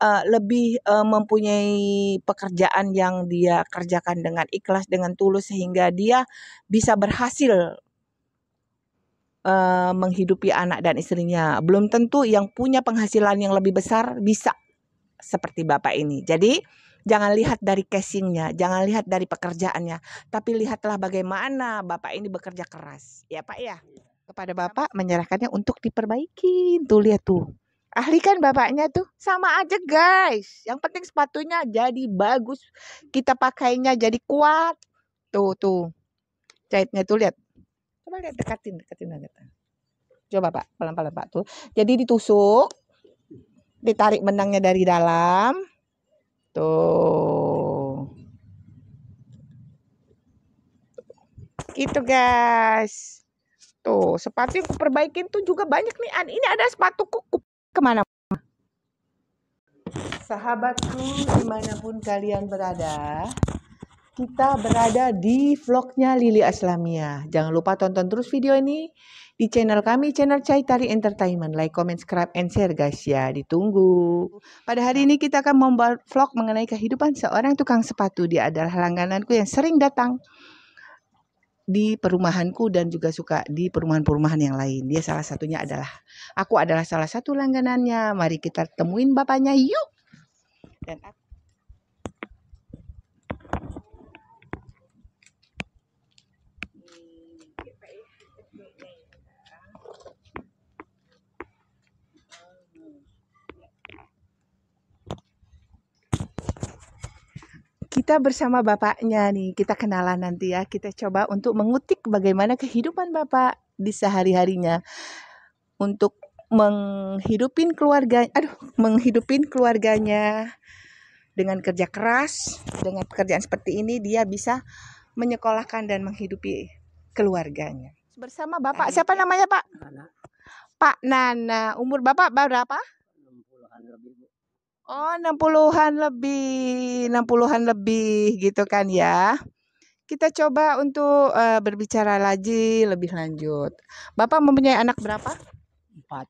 lebih mempunyai pekerjaan yang dia kerjakan dengan ikhlas, dengan tulus, sehingga dia bisa berhasil menghidupi anak dan istrinya. Belum tentu yang punya penghasilan yang lebih besar bisa seperti Bapak ini. Jadi jangan lihat dari casingnya, jangan lihat dari pekerjaannya, tapi lihatlah bagaimana Bapak ini bekerja keras. Ya Pak ya. Kepada Bapak menyerahkannya untuk diperbaiki. Tuh lihat tuh. Ahli kan bapaknya tuh. Sama aja guys. Yang penting sepatunya jadi bagus. Kita pakainya jadi kuat. Tuh. Jahitnya tuh lihat. Coba lihat dekatin banget. Coba Pak, pelan-pelan Pak tuh. Jadi ditusuk. Ditarik benangnya dari dalam. Tuh. Gitu guys. Tuh, sepatu yang kuperbaikin tuh juga banyak nih. Ini ada sepatu kuku kemana? Sahabatku, dimanapun kalian berada, kita berada di vlognya Lili Aslamia. Jangan lupa tonton terus video ini di channel kami, channel Chai Tari Entertainment. Like, comment, subscribe, and share guys ya. Ditunggu. Pada hari ini kita akan membuat vlog mengenai kehidupan seorang tukang sepatu. Dia adalah langgananku yang sering datang di perumahanku dan juga suka di perumahan-perumahan yang lain. Dia salah satunya adalah, aku adalah salah satu langganannya. Mari kita temuin bapaknya yuk. Dan kita bersama bapaknya nih, kita kenalan nanti ya. Kita coba untuk mengutik bagaimana kehidupan bapak di sehari-harinya untuk menghidupin keluarganya dengan kerja keras. Dengan pekerjaan seperti ini dia bisa menyekolahkan dan menghidupi keluarganya. Bersama bapak, siapa namanya Pak? Nana. Pak Nana. Umur bapak berapa? 60-an lebih, Bu. Oh, 60-an lebih gitu kan ya. Kita coba untuk berbicara lagi lebih lanjut. Bapak mempunyai anak berapa? 4.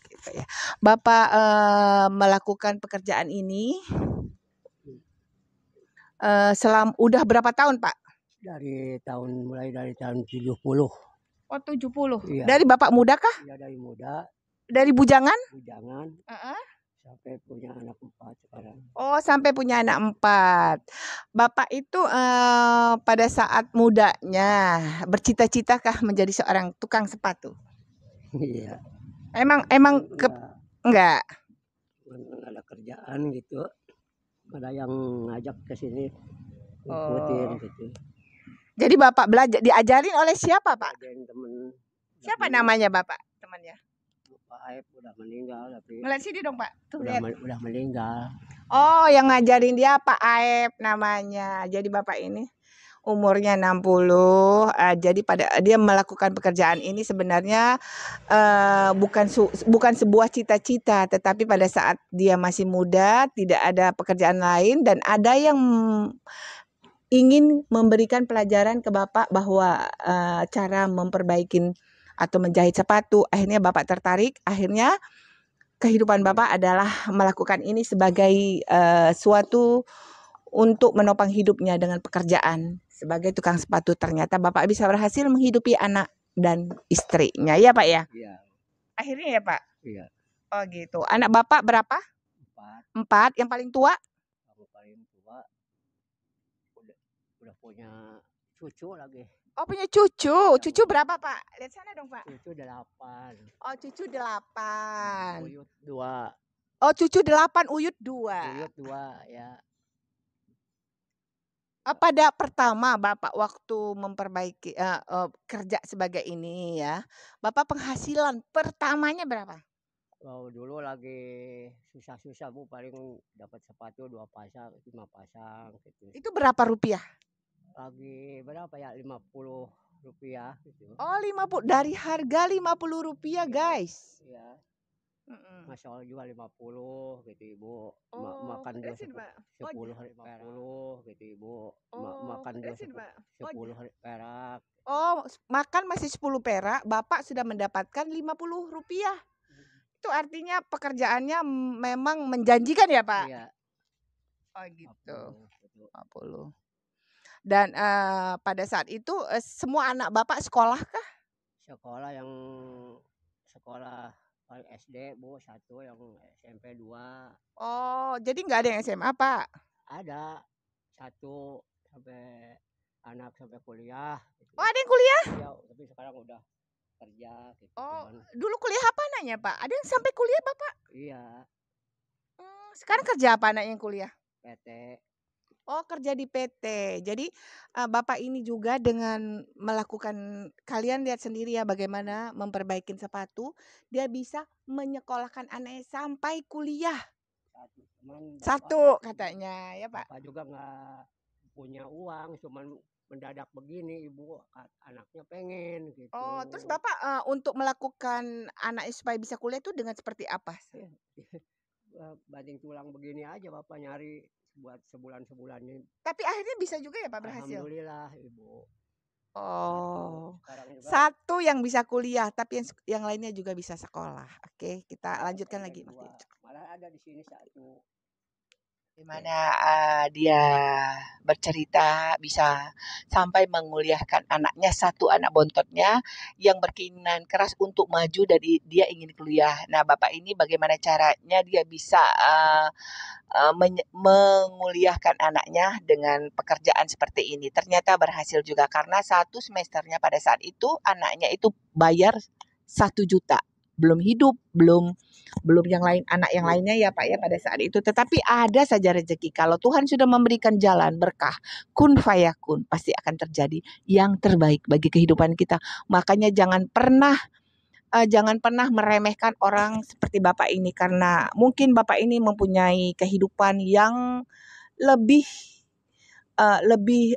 Gitu ya. Bapak melakukan pekerjaan ini udah berapa tahun, Pak? Mulai dari tahun 70. Oh, 70. Iya. Dari bapak muda kah? Iya, dari muda. Dari bujangan? Bujangan. Sampai punya anak 4 sekarang. Oh, sampai punya anak 4. Bapak itu pada saat mudanya bercita-citakah menjadi seorang tukang sepatu? Iya. Emang enggak. Ada kerjaan gitu. Ada yang ngajak ke sini ngikutin gitu. Jadi Bapak belajar diajarin oleh siapa, Pak? Ajarin temen. Siapa namanya Bapak temannya? Pak Aep udah meninggal tapi. Ngeliat sini dong, Pak. Tuh, udah meninggal. Oh, yang ngajarin dia Pak Aep namanya. Jadi Bapak ini umurnya 60. Jadi dia melakukan pekerjaan ini sebenarnya bukan sebuah cita-cita, tetapi pada saat dia masih muda, tidak ada pekerjaan lain dan ada yang ingin memberikan pelajaran ke Bapak bahwa cara memperbaiki atau menjahit sepatu. Akhirnya Bapak tertarik, akhirnya kehidupan Bapak adalah melakukan ini sebagai suatu untuk menopang hidupnya dengan pekerjaan sebagai tukang sepatu. Ternyata Bapak bisa berhasil menghidupi anak dan istrinya. Ya Pak ya? Iya. Akhirnya ya Pak? Iya. Oh gitu. Anak Bapak berapa? 4. Yang paling tua? Aku paling tua. Udah punya cucu lagi. Oh punya cucu. Cucu berapa Pak? Lihat sana dong Pak. Cucu 8. Oh cucu 8. Uyut 2. Oh cucu 8, Uyut 2. Uyut 2 ya. Pada pertama Bapak waktu memperbaiki kerja sebagai ini ya, Bapak penghasilan pertamanya berapa? Oh, dulu lagi susah-susah Bu, paling dapat sepatu 2 pasang, 5 pasang gitu. Itu berapa rupiah? Lagi berapa ya? Rp50 gitu. Oh 50, dari harga Rp50 guys. Iya. Masya juga 50 gitu Ibu. Makan juga 10 50 gitu Ibu. Makan juga 10 perak. Oh makan masih 10 perak, Bapak sudah mendapatkan Rp50. Itu itu artinya pekerjaannya memang menjanjikan ya Pak? Iya. Oh gitu. 40. 50. Dan pada saat itu semua anak Bapak sekolah kah? Sekolah yang sekolah paling SD Bu 1, yang SMP 2. Oh, jadi nggak ada yang SMA Pak? Ada 1 sampai anak sampai kuliah gitu. Oh, ada yang kuliah? Iya, tapi sekarang udah kerja gitu Oh, kan. dulu kuliah apa anaknya Pak? Ada yang sampai kuliah Bapak? Iya, Sekarang kerja apa anaknya yang kuliah? PT. Oh, kerja di PT. Jadi Bapak ini juga dengan melakukan, kalian lihat sendiri ya bagaimana memperbaikin sepatu, dia bisa menyekolahkan anaknya sampai kuliah. 1, cuman 1 katanya ya Pak. Bapak juga nggak punya uang, cuman mendadak begini Ibu, anaknya pengen gitu. Oh, terus Bapak untuk melakukan anaknya supaya bisa kuliah itu dengan seperti apa? Banting tulang begini aja Bapak nyari buat sebulan-sebulannya. Tapi akhirnya bisa juga ya Pak berhasil? Alhamdulillah Ibu. Oh, Sekarang juga 1 yang bisa kuliah, tapi yang lainnya juga bisa sekolah. Oke, kita lanjutkan lagi. 2. Malah ada di sini 1. Di mana dia bercerita bisa sampai menguliahkan anaknya, 1 anak bontotnya yang berkeinginan keras untuk maju dan dia ingin kuliah. Nah, Bapak ini bagaimana caranya dia bisa menguliahkan anaknya dengan pekerjaan seperti ini. Ternyata berhasil juga karena 1 semesternya pada saat itu anaknya itu bayar 1 juta. Belum hidup, belum yang lain, anak yang lainnya ya Pak ya pada saat itu. Tetapi ada saja rezeki. Kalau Tuhan sudah memberikan jalan berkah, kun fayakun, pasti akan terjadi yang terbaik bagi kehidupan kita. Makanya jangan pernah meremehkan orang seperti Bapak ini, karena mungkin Bapak ini mempunyai kehidupan yang lebih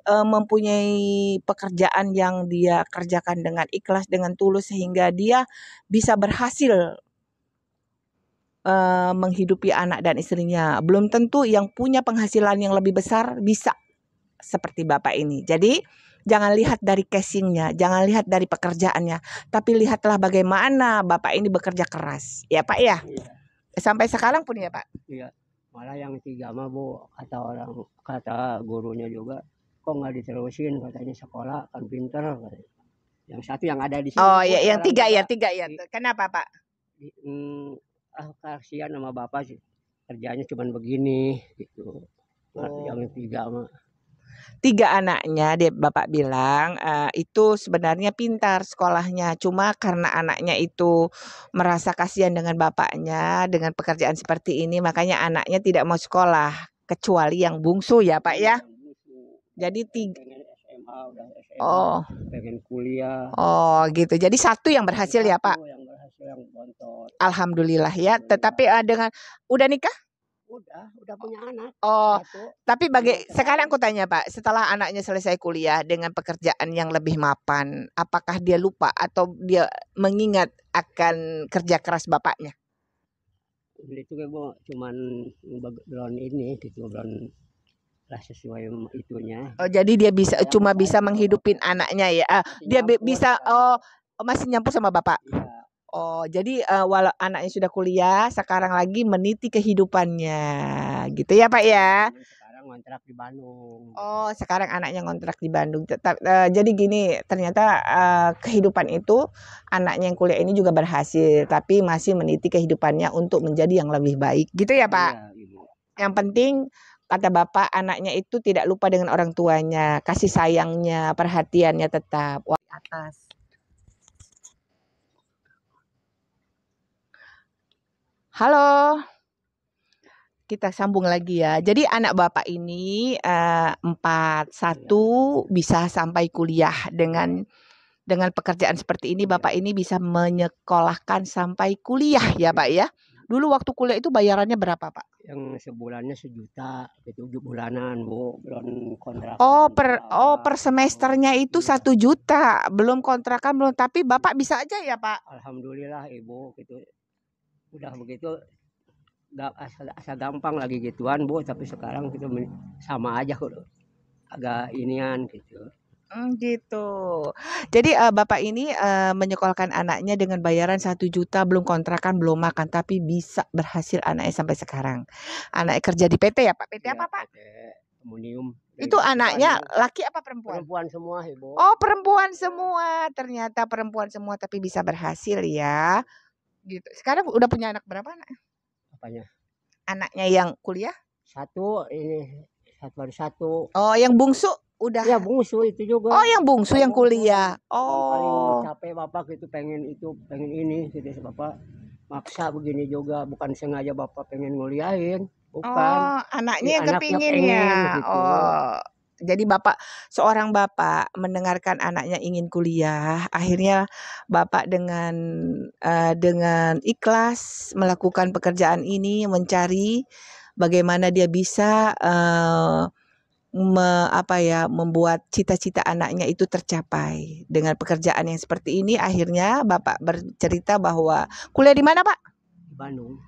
mempunyai pekerjaan yang dia kerjakan dengan ikhlas, dengan tulus, sehingga dia bisa berhasil menghidupi anak dan istrinya. Belum tentu yang punya penghasilan yang lebih besar bisa seperti Bapak ini. Jadi jangan lihat dari casingnya, jangan lihat dari pekerjaannya, tapi lihatlah bagaimana Bapak ini bekerja keras. Ya Pak ya? Iya. Sampai sekarang pun ya Pak? Iya. Malah yang 3 mah Bu, kata gurunya juga, kok nggak diterusin, katanya sekolah kan pinter katanya. Yang 1 yang ada di sini. Oh Bu, ya, yang 3 ya, juga 3 ya. Kenapa Pak? Kasihan sama Bapak sih, kerjanya cuman begini gitu. Yang 3 mah. 3 anaknya dia Bapak bilang itu sebenarnya pintar sekolahnya, cuma karena anaknya itu merasa kasihan dengan bapaknya dengan pekerjaan seperti ini, makanya anaknya tidak mau sekolah kecuali yang bungsu ya Pak ya. Jadi Pengen SMA, udah SMA, oh pengen kuliah. Oh gitu. Jadi 1 yang berhasil ya Pak. Yang berhasil, yang bontot. Alhamdulillah ya. Tetapi dengan udah nikah? Udah punya anak. Oh, 1. tapi sekarang aku tanya Pak, setelah anaknya selesai kuliah dengan pekerjaan yang lebih mapan, apakah dia lupa atau dia mengingat akan kerja keras bapaknya? Itu kayak Bu, cuman belum ini gitu, belum lah sesuai itunya. Oh, jadi dia cuma bisa menghidupin anaknya ya. Dia bisa masih nyampur sama Bapak. Iya. Oh, jadi walau anaknya sudah kuliah, sekarang lagi meniti kehidupannya, gitu ya Pak ya? Sekarang ngontrak di Bandung. Oh, sekarang anaknya ngontrak di Bandung. Jadi gini, ternyata kehidupan itu anaknya yang kuliah ini juga berhasil, tapi masih meniti kehidupannya untuk menjadi yang lebih baik, gitu ya Pak? Iya, Ibu. Yang penting kata Bapak, anaknya itu tidak lupa dengan orang tuanya, kasih sayangnya, perhatiannya tetap di atas. Halo, kita sambung lagi ya. Jadi anak Bapak ini 4, 1 bisa sampai kuliah dengan pekerjaan seperti ini. Bapak ini bisa menyekolahkan sampai kuliah ya Pak ya. Dulu waktu kuliah itu bayarannya berapa Pak? Yang sebulannya 1 juta, itu 7 bulanan Bu, belum kontrakan. Per semesternya itu 1 juta, belum kontrakan belum. Tapi Bapak bisa aja ya Pak? Alhamdulillah Ibu, gitu. Udah begitu asal gampang lagi gituan Bu, tapi sekarang gitu sama aja kok, agak inian gitu. Gitu. Jadi Bapak ini menyekolahkan anaknya dengan bayaran 1 juta, belum kontrakan, belum makan, tapi bisa berhasil anaknya sampai sekarang. Anaknya kerja di PT ya Pak? PT Iya, apa Pak? PT Aluminium. Itu Dari anaknya Bandung. laki apa perempuan? Perempuan semua, Ibu. Oh, perempuan semua. Ternyata perempuan semua tapi bisa berhasil ya. Gitu. Sekarang udah punya anak berapa anak? Apanya? Anaknya yang kuliah? Satu baru satu. Oh, yang bungsu udah. Ya bungsu itu juga. Oh, yang bungsu yang kuliah. Yang paling Oh. capek Bapak gitu pengen ini gitu Bapak maksa begini juga, bukan sengaja Bapak pengen nguliahin, bukan. Oh, anaknya yang Anaknya kepingin pengen ya. gitu. Oh. Jadi seorang bapak mendengarkan anaknya ingin kuliah, akhirnya bapak dengan ikhlas melakukan pekerjaan ini, mencari bagaimana dia bisa membuat cita-cita anaknya itu tercapai. Dengan pekerjaan yang seperti ini, akhirnya bapak bercerita bahwa kuliah di mana Pak? Di Bandung.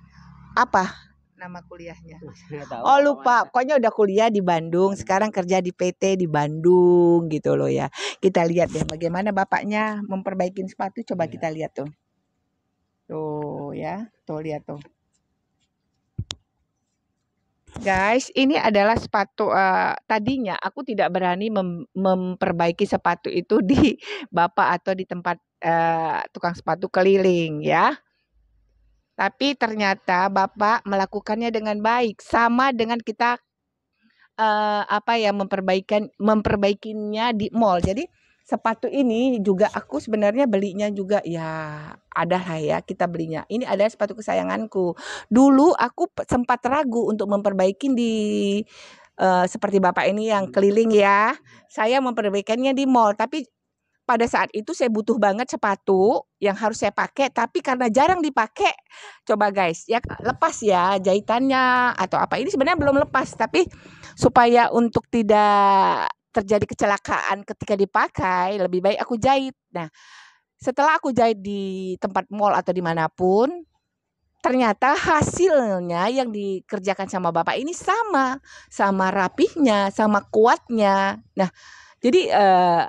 Apa nama kuliahnya? Tahu, oh lupa, pokoknya udah kuliah di Bandung, sekarang kerja di PT di Bandung gitu loh ya. Kita lihat deh bagaimana bapaknya memperbaiki sepatu, coba kita lihat tuh. Tuh ya, tuh lihat tuh. Guys, ini adalah sepatu tadinya aku tidak berani memperbaiki sepatu itu di bapak atau di tempat tukang sepatu keliling ya. Tapi ternyata bapak melakukannya dengan baik, sama dengan kita memperbaikinya di mall. Jadi sepatu ini juga aku sebenarnya belinya juga ya ada lah ya kita belinya. Ini adalah sepatu kesayanganku. Dulu aku sempat ragu untuk memperbaiki di seperti bapak ini yang keliling ya. Saya memperbaikannya di mall, tapi pada saat itu saya butuh banget sepatu yang harus saya pakai, tapi karena jarang dipakai, coba guys, ya lepas ya jahitannya atau apa. Ini sebenarnya belum lepas, tapi supaya untuk tidak terjadi kecelakaan ketika dipakai, lebih baik aku jahit. Nah, setelah aku jahit di tempat mall atau dimanapun, ternyata hasilnya yang dikerjakan sama bapak ini sama rapihnya, sama kuatnya. Nah, jadi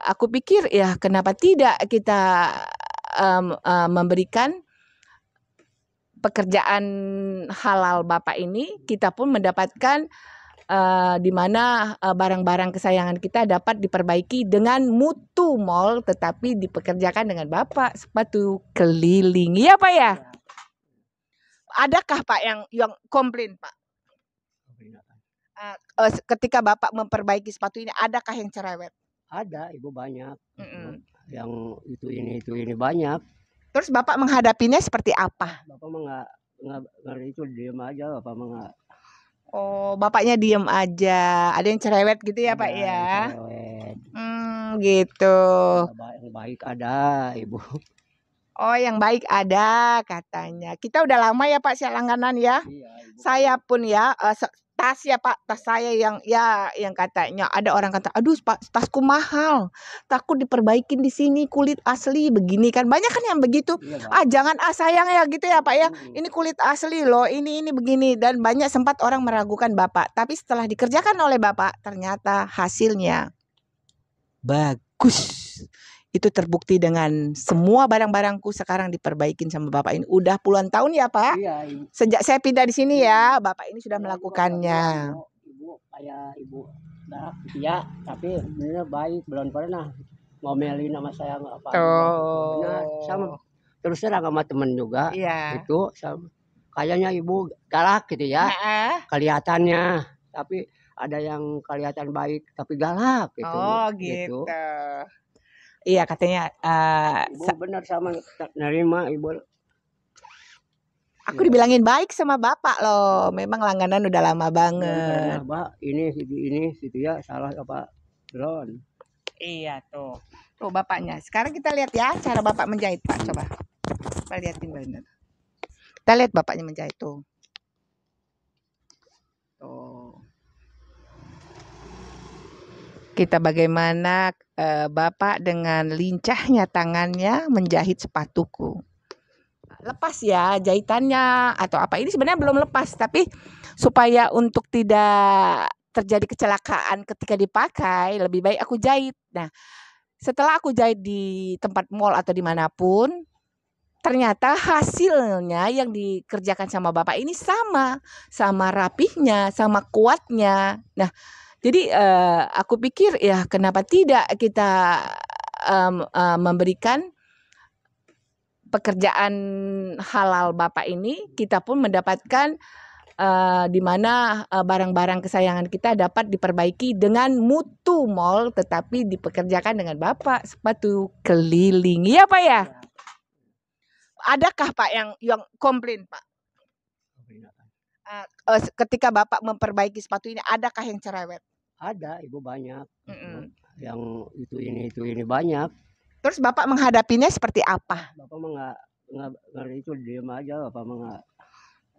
aku pikir ya kenapa tidak kita memberikan pekerjaan halal bapak ini, kita pun mendapatkan di mana barang-barang kesayangan kita dapat diperbaiki dengan mutu mall, tetapi dipekerjakan dengan bapak sepatu keliling. Iya Pak ya? Adakah Pak yang komplain Pak? Ketika bapak memperbaiki sepatu ini, adakah yang cerewet? Ada, Ibu, banyak. Yang itu ini banyak. Terus Bapak menghadapinya seperti apa? Bapak mah nggak itu diam aja, Bapak mah nggak. Oh, bapaknya diem aja. Ada yang cerewet gitu ya, Pak ya? Cerewet. Gitu. Yang baik ada, Ibu. Oh, yang baik ada katanya. Kita udah lama ya Pak langganan ya. Iya, Ibu. Saya pun ya tas ya Pak, tas saya yang katanya ada orang kata, aduh Pak tasku mahal, takut diperbaikin di sini kulit asli begini kan, banyak kan yang begitu. Iya, jangan sayang ya gitu ya Pak ya, ini kulit asli loh, ini begini, dan banyak sempat orang meragukan Bapak, tapi setelah dikerjakan oleh Bapak ternyata hasilnya bagus. Itu terbukti dengan semua barang-barangku sekarang diperbaikin sama Bapak ini. Udah puluhan tahun ya Pak? Iya. Sejak saya pindah di sini ya, Bapak ini sudah melakukannya. Ibu kayak Ibu ya, tapi bener baik, belum pernah ngomelin sama saya nggak apa-apa. Benar, sama terus terang sama temen juga. Iya. Itu sama. Kayaknya Ibu galak gitu ya, kelihatannya. Tapi ada yang kelihatan baik tapi galak gitu. Oh gitu. Iya katanya Ibu benar sama nerima Ibu. Aku dibilangin baik sama Bapak loh. Memang langganan udah lama banget. Mbak, ini situ ya salah apa drone. Iya tuh. Tuh bapaknya. Sekarang kita lihat ya cara Bapak menjahit Pak. Coba. Kita liatin benar. Kita lihat bapaknya menjahit tuh. Tuh. Kita bagaimana Bapak dengan lincahnya tangannya menjahit sepatuku. Lepas ya jahitannya atau apa. Ini sebenarnya belum lepas, tapi supaya untuk tidak terjadi kecelakaan ketika dipakai, lebih baik aku jahit. Nah, setelah aku jahit di tempat mall atau dimanapun, ternyata hasilnya yang dikerjakan sama bapak ini sama rapihnya, sama kuatnya. Nah, jadi aku pikir ya kenapa tidak kita memberikan pekerjaan halal bapak ini, kita pun mendapatkan di mana barang-barang kesayangan kita dapat diperbaiki dengan mutu mall, tetapi dipekerjakan dengan bapak sepatu keliling. Iya Pak ya? Adakah Pak yang komplain Pak? Ketika Bapak memperbaiki sepatu ini, adakah yang cerewet? Ada, Ibu, banyak. Yang itu ini banyak. Terus Bapak menghadapinya seperti apa? Bapak mah nggak itu, diem aja. Bapak mah nggak.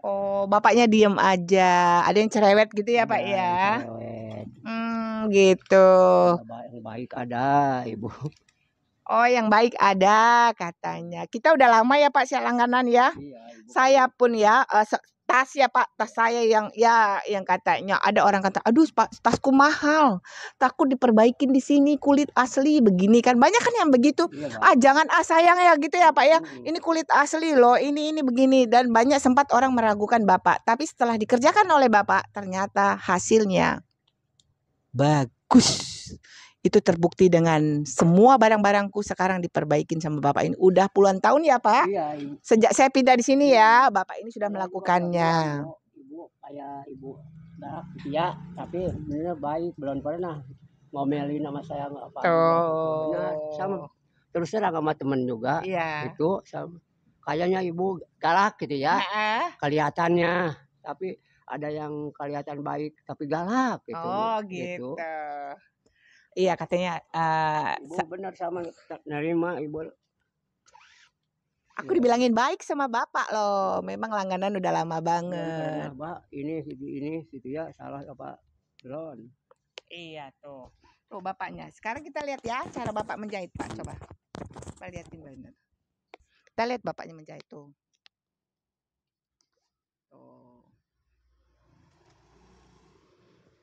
Oh, bapaknya diem aja. Ada yang cerewet gitu ya Pak ya? Cerewet. Gitu. Yang baik ada, Ibu. Oh, yang baik ada katanya. Kita udah lama ya Pak langganan ya. Iya, Ibu. Saya pun ya tas ya Pak, tas saya yang katanya ada orang kata, aduh Pak, tasku mahal, takut diperbaikin di sini kulit asli begini kan, banyak kan yang begitu. Iya, jangan sayang ya gitu ya Pak ya, ini kulit asli loh, ini begini, dan banyak sempat orang meragukan Bapak, tapi setelah dikerjakan oleh Bapak ternyata hasilnya bagus. Itu terbukti dengan semua barang-barangku sekarang diperbaikin sama Bapak ini. Udah puluhan tahun ya Pak? Iya. Sejak saya pindah di sini ya, Bapak ini sudah melakukannya. Ibu kayak Ibu dah ya, tapi bener baik, belum pernah ngomelin sama saya nggak apa-apa. Benar, sama terus terang sama temen juga. Iya. Itu sama, kayaknya Ibu galak gitu ya. Kelihatannya, tapi ada yang kelihatan baik tapi galak gitu. Oh gitu. Iya katanya Ibu benar sama nerima Ibu. Aku dibilangin baik sama Bapak loh. Memang langganan udah lama banget. Mbak, ini situ ya, salah apa? Drone. Iya tuh. Tuh bapaknya. Sekarang kita lihat ya cara Bapak menjahit Pak. Coba. Kita lihatin benar. Kita lihat bapaknya menjahit tuh. Tuh.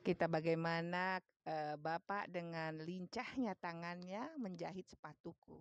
Kita bagaimana Bapak dengan lincahnya tangannya menjahit sepatuku.